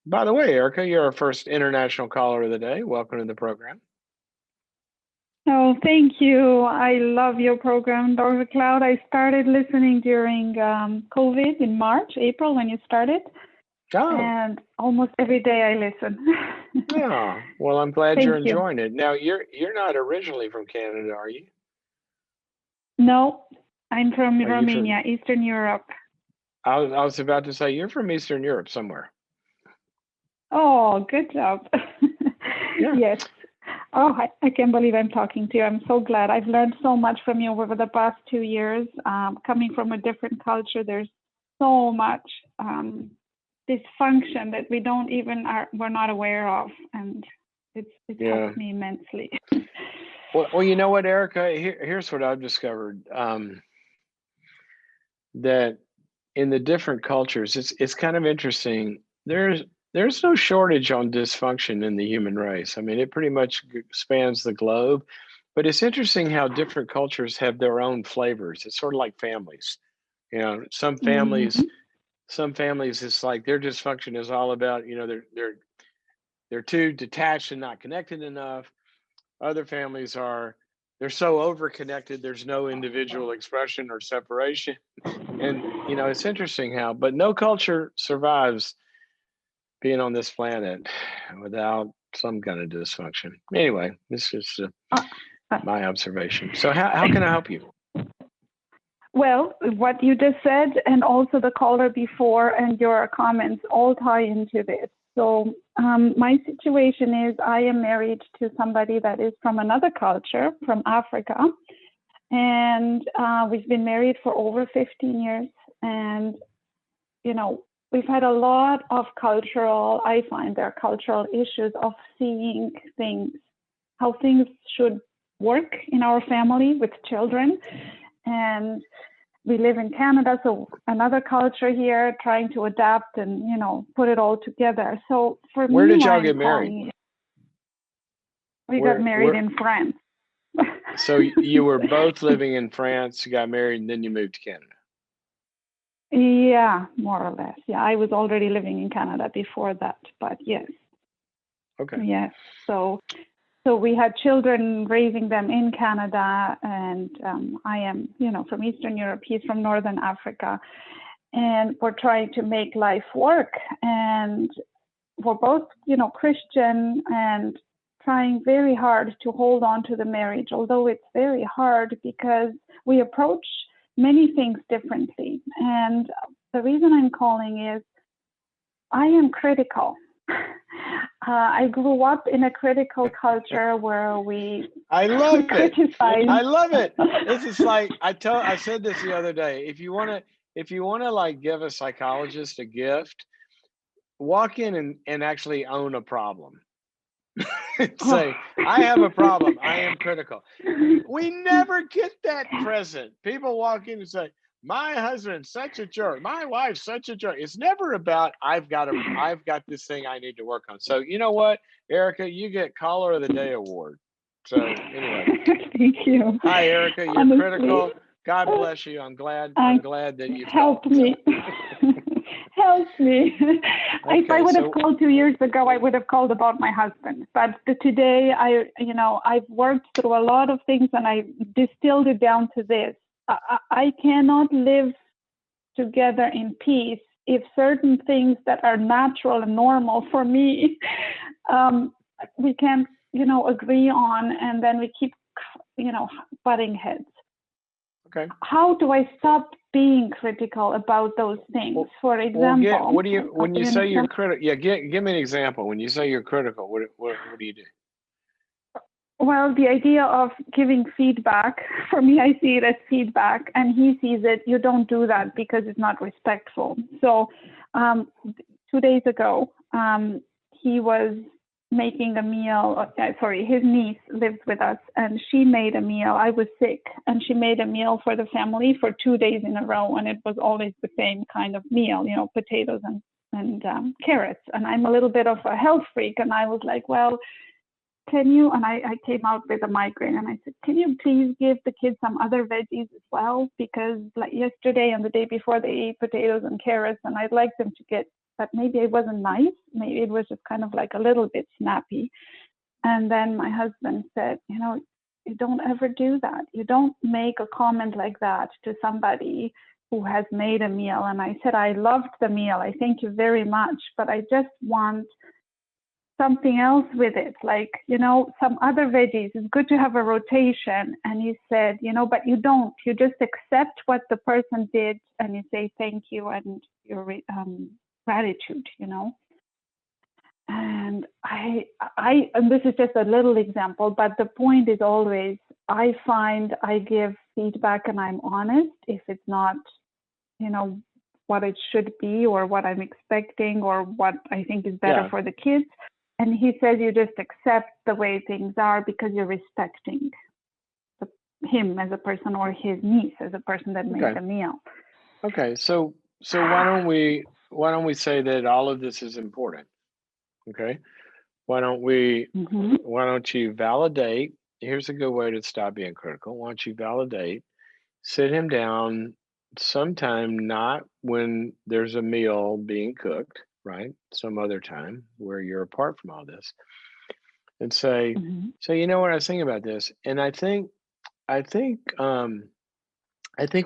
By the way, Erica, you're our first international caller of the day. Welcome to the program. Oh, thank you. I love your program, Dr. Cloud. I started listening during COVID in March, April when you started, Oh, and almost every day I listen. yeah. Well, I'm glad you're Thank you. enjoying it. Now, you're not originally from Canada, are you? No, I'm from Are you from? Romania, Eastern Europe. I was about to say you're from Eastern Europe somewhere. Oh, good job. Yeah. Yes. Oh, I can't believe I'm talking to you. I'm so glad. I've learned so much from you over the past 2 years. Coming from a different culture, there's so much dysfunction that we're not aware of, and it's Yeah. helped me immensely. Well, you know what, Erica? Here's what I've discovered. That in the different cultures, it's kind of interesting. There's no shortage on dysfunction in the human race. I mean, it pretty much spans the globe. But it's interesting how different cultures have their own flavors. It's sort of like families. You know, Hmm. some families, it's like their dysfunction is all about, they're too detached and not connected enough. Other families are they're so overconnected, there's no individual expression or separation. And it's interesting how, but no culture survives being on this planet without some kind of dysfunction. Anyway, this is Uh, uh, my observation. So how can I help you? well, what you just said, and also the caller before, and your comments all tie into this. So, my situation is I am married to somebody that is from another culture, from Africa, and we've been married for over 15 years. And, we've had a lot of I find there are cultural issues of seeing things, how things should work in our family with children. And we live in Canada, so another culture here, trying to adapt and, put it all together. So for Where me, did why y'all I'm get married? calling you, we got married Where in France. so you were both living in France, you got married, and then you moved to Canada. Yeah, more or less. Yeah, I was already living in Canada before that, but yes, Okay. yes. So we had children, raising them in Canada, and I am, from Eastern Europe. He's from Northern Africa, and we're trying to make life work. And we're both, Christian, and trying very hard to hold on to the marriage, although it's very hard because we approach many things differently. And the reason I'm calling is I am critical. I grew up in a critical culture where we I we love it. criticize. I love it. This is like I said this the other day. If you wanna like give a psychologist a gift, walk in and actually own a problem. Oh. Say, I have a problem. I am critical. We never get that present. People walk in and say, my husband's such a jerk. My wife's such a jerk. It's never about I've got this thing I need to work on. So you know what, Erica, you get Caller of the Day award. So anyway, Thank you. hi Erica, you're Honestly, critical. God bless you. I'm glad. I I'm glad that you've help called. So me. Help me. If I okay, would have so called 2 years ago, I would have called about my husband. But today, I've worked through a lot of things, and I distilled it down to this. I cannot live together in peace if certain things that are natural and normal for me, we can't, agree on, and then we keep, butting heads. okay. How do I stop being critical about those things? Well, For well, get example, what do you when you you say you're understand? critical? Yeah, give me an example. When you say you're critical, what do you do? Well, the idea of giving feedback, for me, I see it as feedback, and he sees it, you don't do that because it's not respectful. So, um, 2 days ago, he was making a meal. Sorry, his niece lives with us, and she made a meal. I was sick, and she made a meal for the family for 2 days in a row, and it was always the same kind of meal, potatoes and carrots. And I'm a little bit of a health freak, and I was like, well, can you, and I came out with a migraine, and I said, can you please give the kids some other veggies as well? Because like yesterday and the day before, they ate potatoes and carrots, and I'd like them to get but maybe it wasn't nice. Maybe it was just kind of like a little bit snappy. And then my husband said, you don't ever do that. You don't make a comment like that to somebody who has made a meal. And I said, I loved the meal. I thank you very much, but I just want something else with it, like, some other veggies. It's good to have a rotation. And he said, but you don't. You just accept what the person did and you say thank you and your gratitude, And and this is just a little example, but the point is always, I find I give feedback and I'm honest if it's not, what it should be or what I'm expecting or what I think is better for the kids. And he says you just accept the way things are because you're respecting him as a person or his niece as a person that made the meal. Okay, so why don't we say that all of this is important? Okay, why don't you validate? Here's a good way to stop being critical. Why don't you validate? Sit him down sometime, not when there's a meal being cooked, right? Some other time where you're apart from all this, and say, so you know what I was thinking about this, and I think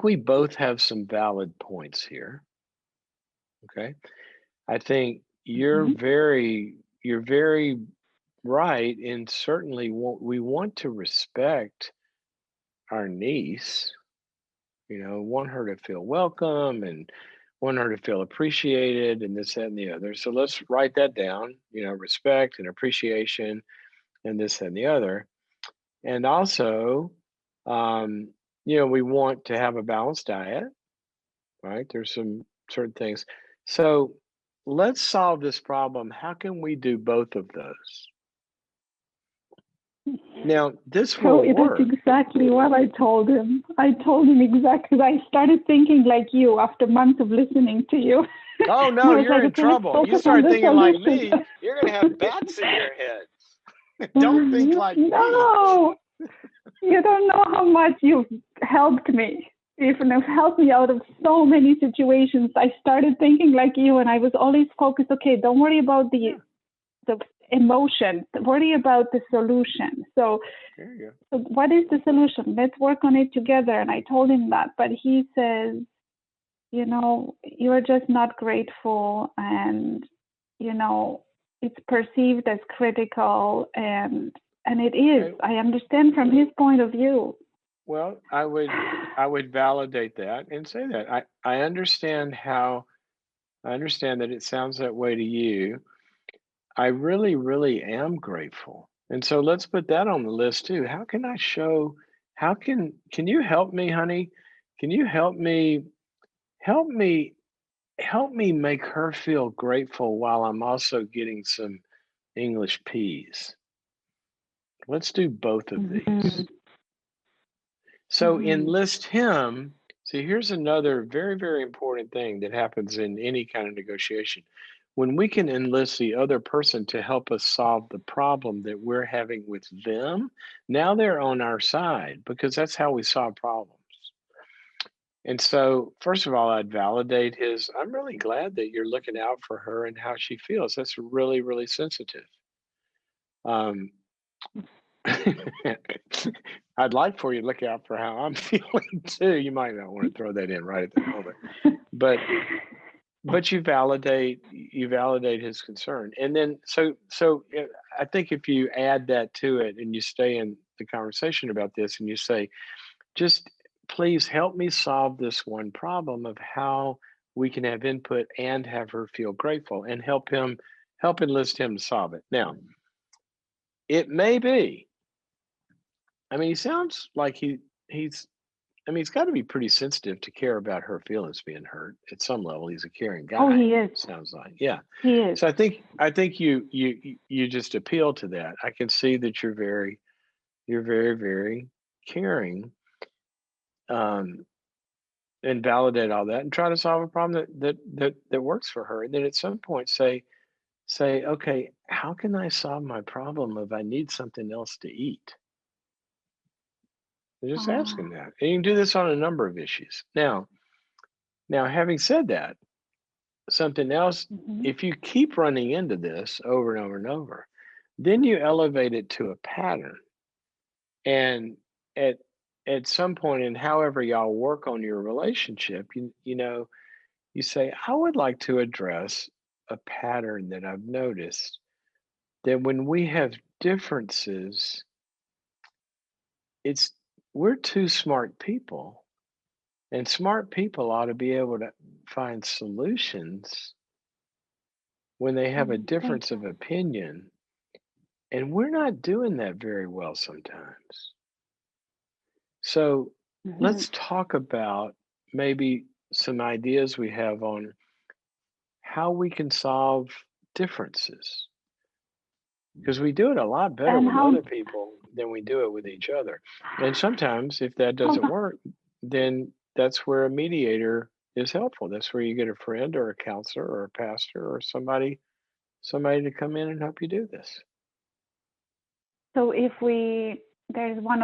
we both have some valid points here. Okay, I think you're very right, and certainly we want to respect our niece. Want her to feel welcome and want her to feel appreciated and this, that, and the other. So let's write that down, respect and appreciation and this, and the other. And also, we want to have a balanced diet, right? There's some certain things. So let's solve this problem. How can we do both of those? Now, this will work. That's exactly what I told him. I told him exactly. I started thinking like you after months of listening to you. Oh, no, you're in trouble. You start thinking like me, you're going to have bats in your head. Don't think like me. No, you don't know how much you've helped me. You've helped me out of so many situations. I started thinking like you, and I was always focused. Okay, don't worry about the emotion. Worry about the solution. So what is the solution? Let's work on it together. And I told him that, but he says, you're just not grateful, and it's perceived as critical, and it is. I understand from his point of view. Well, I would validate that and say that I understand that it sounds that way to you. I really, really am grateful. And so let's put that on the list too. How can I show, can you help me, honey? Can you help me make her feel grateful while I'm also getting some English peas? Let's do both of these. So enlist him. See, here's another very, very important thing that happens in any kind of negotiation. When we can enlist the other person to help us solve the problem that we're having with them, now they're on our side, because that's how we solve problems. And so, first of all, I'd validate I'm really glad that you're looking out for her and how she feels. That's really, really sensitive. I'd like for you to look out for how I'm feeling too. You might not want to throw that in right at the moment, but you validate his concern. And then so I think if you add that to it and you stay in the conversation about this and you say, just please help me solve this one problem of how we can have input and have her feel grateful, and help enlist him to solve it. Now, it may be, he sounds like he's got to be pretty sensitive to care about her feelings being hurt at some level. He's a caring guy. Oh, he is. Sounds like, yeah. He is. So I think you just appeal to that. I can see that you're very, very caring, and validate all that and try to solve a problem that works for her. And then at some point say, okay, how can I solve my problem if I need something else to eat? Just asking that. And you can do this on a number of issues. Now, having said that, something else, Mhm. if you keep running into this over and over and over, then you elevate it to a pattern. And at some point in however y'all work on your relationship, you say, I would like to address a pattern that I've noticed that when we have differences, it's we're two smart people, and smart people ought to be able to find solutions when they have a Thank difference you. of opinion, and we're not doing that very well sometimes. So Mhm. let's talk about maybe some ideas we have on how we can solve differences, because we do it a lot better And with how other people than we do it with each other. And sometimes, if that how doesn't work, then that's where a mediator is helpful. That's where you get a friend or a counselor or a pastor or somebody to come in and help you do this. so if we there's one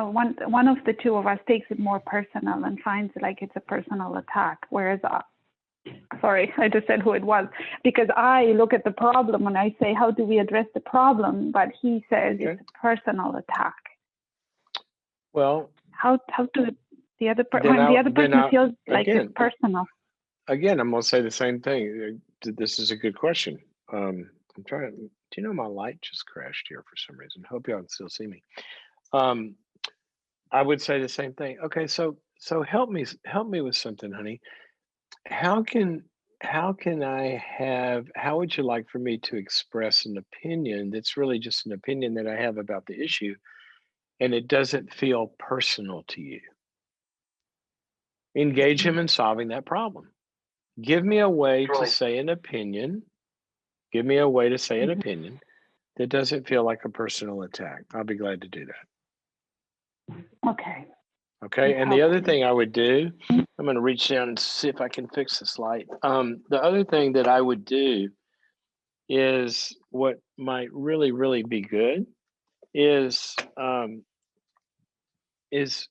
of the two of us takes it more personal and finds like it's a personal attack, whereas sorry, I just said who it was, because I look at the problem and I say, how do we address the problem? But he says it's Okay. a personal attack. Well, How do then when I the other then person I feels like it's again personal? again I'm gonna say the same thing. This is a good question. I'm trying to. Do you know my light just crashed here for some reason? Hope y'all can still see me. Um, I would say the same thing. Okay, so help me with something, honey. How can how would you like for me to express an opinion that's really just an opinion that I have about the issue, and it doesn't feel personal to you? Engage him Mhm. in solving that problem. Give me a way to Really? say an opinion. Give me a way to say an Mhm. opinion that doesn't feel like a personal attack. I'll be glad to do that. Okay, you Okay. And the helped other me. thing I would do, I'm going to reach down and see if I can fix this light. The other thing that I would do is what might really, really be good is, is,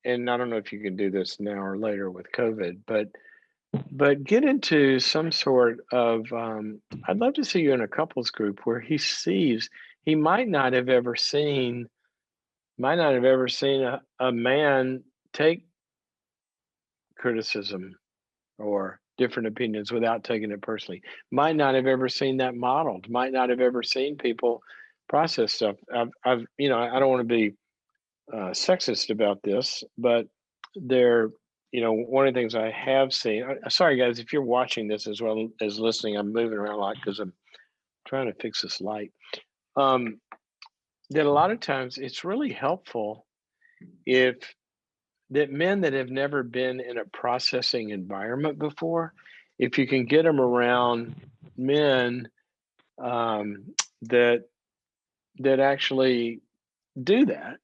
and I don't know if you can do this now or later with COVID, but get into some sort of, I'd love to see you in a couples group where he sees, he might not have ever seen a man take criticism or different opinions without taking it personally. Might not have ever seen that modeled. Might not have ever seen people process stuff. I don't want to be sexist about this, but there, one of the things I have seen. Sorry, guys, if you're watching this as well as listening, I'm moving around a lot because I'm trying to fix this light. Um, that a lot of times it's really helpful if that men that have never been in a processing environment before, if you can get them around men um, that actually do that,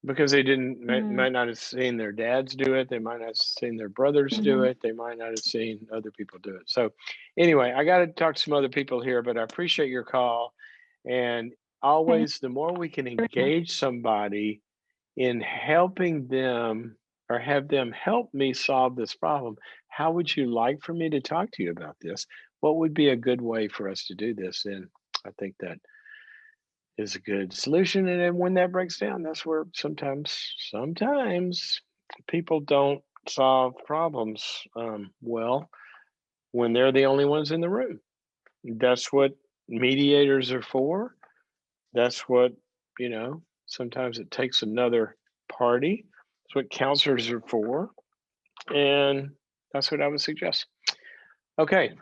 because they didn't Mm, might not have seen their dads do it, they might not have seen their brothers do mhm. it, they might not have seen other people do it. So anyway, I got to talk to some other people here, but I appreciate your call. And Thank always, the more we can you very much. engage somebody in helping them or have them help me solve this problem. How would you like for me to talk to you about this? What would be a good way for us to do this? And I think that is a good solution. And then when that breaks down, that's where sometimes people don't solve problems well when they're the only ones in the room. That's what mediators are for. That's what, sometimes it takes another party. That's what counselors are for. And that's what I would suggest. Okay.